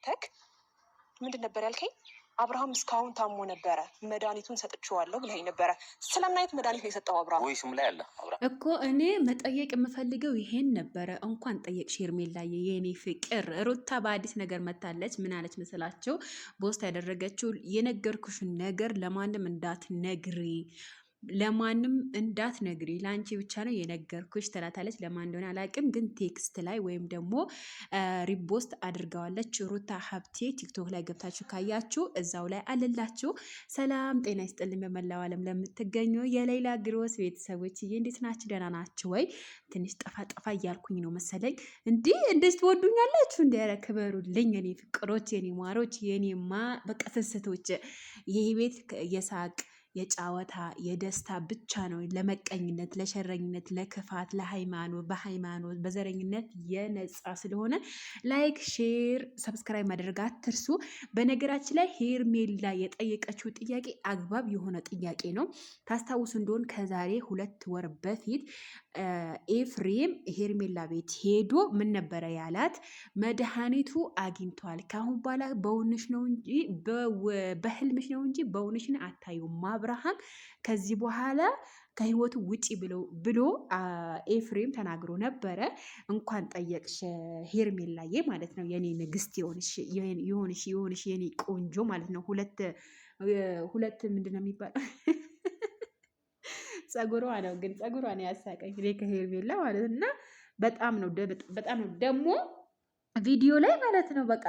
መተክ ምንድን ነበር ያልከኝ? አብርሃም እስካሁን ታሞ ነበረ፣ መድኃኒቱን ሰጥቼዋለሁ ብለኸኝ ነበረ። ስለምን አይነት መድኃኒት ነው የሰጠው አብርሃም? ወይስም ላይ አለ አብርሃም እኮ እኔ መጠየቅ የምፈልገው ይሄን ነበረ። እንኳን ጠየቅሽ ሄርሜላዬ የኔ ፍቅር። ሩታ በአዲስ ነገር መታለች። ምን አለች መሰላቸው? በውስጥ ያደረገችው የነገርኩሽን ነገር ለማንም እንዳትነግሪ፣ ለማንም እንዳትነግሪ፣ ለአንቺ ብቻ ነው የነገርኩሽ ትላታለች። ለማን እንደሆነ አላውቅም፣ ግን ቴክስት ላይ ወይም ደግሞ ሪፖስት አድርገዋለች ሩታ ሀብቴ። ቲክቶክ ላይ ገብታችሁ ካያችሁ እዛው ላይ አለላችሁ። ሰላም ጤና ይስጥልኝ በመላው ዓለም ለምትገኙ የሌላ ግሮስ ቤተሰቦች እንዴት ናችሁ? ደህና ናችሁ ወይ? ትንሽ ጠፋ ጠፋ እያልኩኝ ነው መሰለኝ። እንዲህ እንደዚህ ትወዱኛላችሁ? እንደ ክበሩልኝ የኔ ፍቅሮች፣ የኔ ማሮች፣ የኔማ በቃ ስስቶች። ይህ ቤት የሳቅ የጫወታ የደስታ ብቻ ነው። ለመቀኝነት፣ ለሸረኝነት፣ ለክፋት፣ በሃይማኖት በዘረኝነት የነጻ ስለሆነ ላይክ፣ ሼር፣ ሰብስክራይብ ማድረግ አትርሱ። በነገራችን ላይ ሄርሜላ የጠየቀችው ጥያቄ አግባብ የሆነ ጥያቄ ነው። ታስታውሱ እንደሆን ከዛሬ 2 ወር በፊት ኤፍሬም ሄርሜላ ቤት ሄዶ ምን ነበረ ያላት? መድኃኒቱ አግኝቷል። ከአሁን በኋላ በውንሽ ነው እንጂ በህልምሽ ነው እንጂ በውንሽን አታዩም አብርሃም ከዚህ በኋላ ከህይወቱ ውጪ ብሎ ኤፍሬም ተናግሮ ነበረ። እንኳን ጠየቅሽ ሄርሜላዬ ማለት ነው። የኔ ንግስት የሆንሽ የኔ ቆንጆ ማለት ነው። ሁለት ምንድን ነው የሚባለው? ጸጉሯ ነው ግን ጸጉሯ ነው ያሳቀኝ ከሄርሜላ ማለት እና በጣም ነው ደግሞ ቪዲዮ ላይ ማለት ነው። በቃ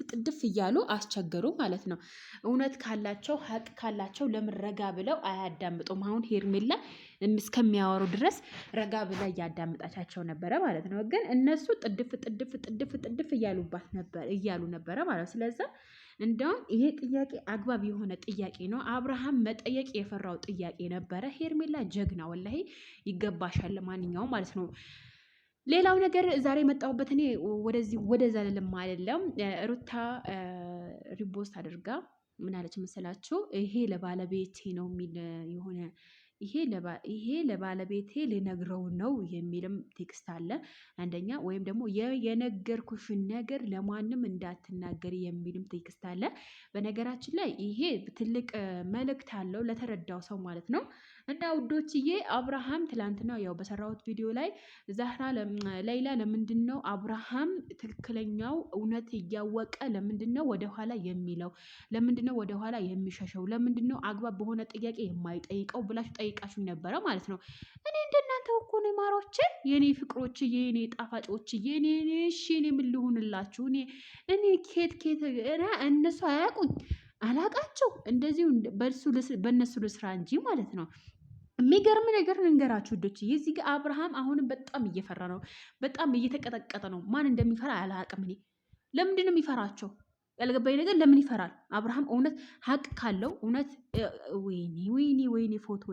ጥድፍ እያሉ አስቸገሩ ማለት ነው። እውነት ካላቸው ሀቅ ካላቸው ለምን ረጋ ብለው አያዳምጡም? አሁን ሄርሜላ እስከሚያወሩ ድረስ ረጋ ብላ እያዳምጣቻቸው ነበረ ማለት ነው። ግን እነሱ ጥድፍ እያሉ ነበረ ማለት ነው። ስለዛ እንደውም ይሄ ጥያቄ አግባብ የሆነ ጥያቄ ነው። አብርሃም መጠየቅ የፈራው ጥያቄ ነበረ። ሄርሜላ ጀግና ወላሂ ይገባሻል። ለማንኛውም ማለት ነው ሌላው ነገር ዛሬ የመጣሁበት እኔ ወደዛ ልልም አይደለም። ሩታ ሪፖስት አድርጋ ምን አለች መሰላችሁ? ይሄ ለባለቤቴ ነው የሚል የሆነ ይሄ ለባለቤቴ ልነግረው ነው የሚልም ቴክስት አለ። አንደኛ ወይም ደግሞ የነገርኩሽን ነገር ለማንም እንዳትናገሪ የሚልም ቴክስት አለ። በነገራችን ላይ ይሄ ትልቅ መልእክት አለው ለተረዳው ሰው ማለት ነው። እና ውዶችዬ አብርሃም ትላንትና ያው በሰራሁት ቪዲዮ ላይ ዛህራ ሌላ ለምንድን ነው አብርሃም ትክክለኛው እውነት እያወቀ ለምንድን ነው ወደኋላ የሚለው? ለምንድን ነው ወደኋላ የሚሸሸው? ለምንድን ነው አግባብ በሆነ ጥያቄ የማይጠይቀው ብላችሁ ጠይቃችሁ ነበረ ማለት ነው። እኔ እንደናንተ እኮ ነው ማሮች፣ የኔ ፍቅሮች፣ የኔ ጣፋጮች፣ የኔ ምን ልሁንላችሁ? እኔ ኬት እነሱ አያውቁኝ አላቃቸው እንደዚሁ በእነሱ ልስራ እንጂ ማለት ነው። የሚገርም ነገር ልንገራችሁ ውዶች፣ እዚህ ጋር አብርሃም አሁንም በጣም እየፈራ ነው፣ በጣም እየተቀጠቀጠ ነው። ማን እንደሚፈራ አላውቅም። እኔ ለምንድን ነው የሚፈራቸው? ያልገባኝ ነገር ለምን ይፈራል አብርሃም? እውነት ሀቅ ካለው እውነት ወይኔ ፎቶ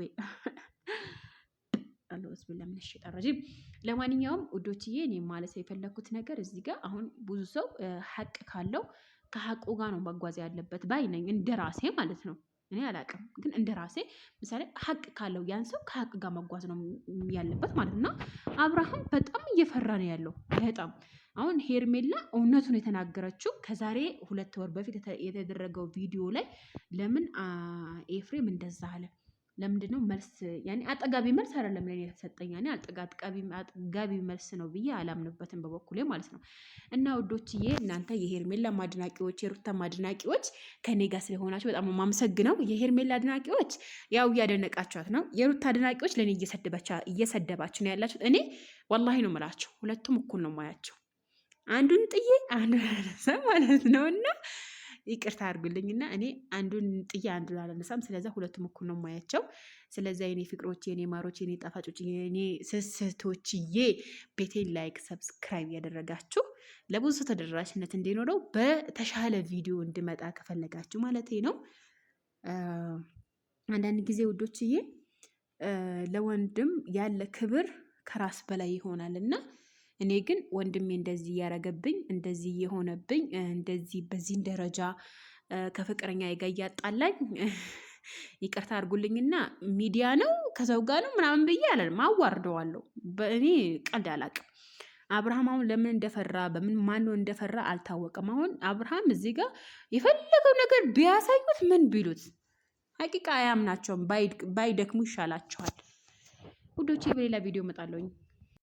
ለማንኛውም ውዶችዬ እኔ ማለት የፈለግኩት ነገር እዚህ ጋር አሁን ብዙ ሰው ሀቅ ካለው ከሀቁ ጋር ነው መጓዝ ያለበት ባይ ነኝ፣ እንደ ራሴ ማለት ነው። እኔ አላውቅም፣ ግን እንደ ራሴ ምሳሌ ሀቅ ካለው ያን ሰው ከሀቅ ጋር መጓዝ ነው ያለበት ማለት ነው። አብርሃም በጣም እየፈራ ነው ያለው በጣም። አሁን ሄርሜላ እውነቱን የተናገረችው ከዛሬ 2 ወር በፊት የተደረገው ቪዲዮ ላይ ለምን ኤፍሬም እንደዛ አለ? ለምንድን ነው መልስ ያኔ አጠጋቢ መልስ አይደለም ለኔ የተሰጠኝ። ያኔ አጠጋቢ መልስ ነው ብዬ አላምንበትም በበኩሌ ማለት ነው። እና ውዶችዬ እናንተ የሄርሜላ ማድናቂዎች፣ የሩታ ማድናቂዎች ከኔ ጋር ስለሆናችሁ በጣም የማመሰግነው። የሄርሜላ አድናቂዎች ያው እያደነቃችኋት ነው። የሩታ አድናቂዎች ለኔ እየሰደባችሁ ነው ያላችሁት። እኔ ወላሂ ነው የምላችሁ፣ ሁለቱም እኩል ነው ማያቸው። አንዱን ጥዬ አንዱን ማለት ነውና ይቅርታ አድርጉልኝና እኔ አንዱን ጥዬ አንዱን አላነሳም። ስለዛ ሁለቱም እኩል ነው ማያቸው። ስለዛ የኔ ፍቅሮች፣ የኔ ማሮች፣ የኔ ጣፋጮች፣ የኔ ስስቶችዬ ቤቴን ላይክ፣ ሰብስክራይብ ያደረጋችሁ ለብዙ ተደራሽነት እንዲኖረው በተሻለ ቪዲዮ እንድመጣ ከፈለጋችሁ ማለት ነው። አንዳንድ ጊዜ ውዶችዬ ለወንድም ያለ ክብር ከራስ በላይ ይሆናል እና እኔ ግን ወንድሜ እንደዚህ እያረገብኝ እንደዚህ እየሆነብኝ እንደዚህ በዚህ ደረጃ ከፍቅረኛ ጋር እያጣላኝ ይቅርታ አድርጉልኝና ሚዲያ ነው ከሰው ጋር ነው ምናምን ብዬ አላለም፣ አዋርደዋለሁ። በእኔ ቀልድ አላውቅም። አብርሃም አሁን ለምን እንደፈራ በምን ማነው እንደፈራ አልታወቀም። አሁን አብርሃም እዚህ ጋር የፈለገው ነገር ቢያሳዩት ምን ቢሉት ሀቂቃ አያምናቸውም። ባይደክሙ ይሻላቸዋል። ውዶቼ በሌላ ቪዲዮ እመጣለሁኝ።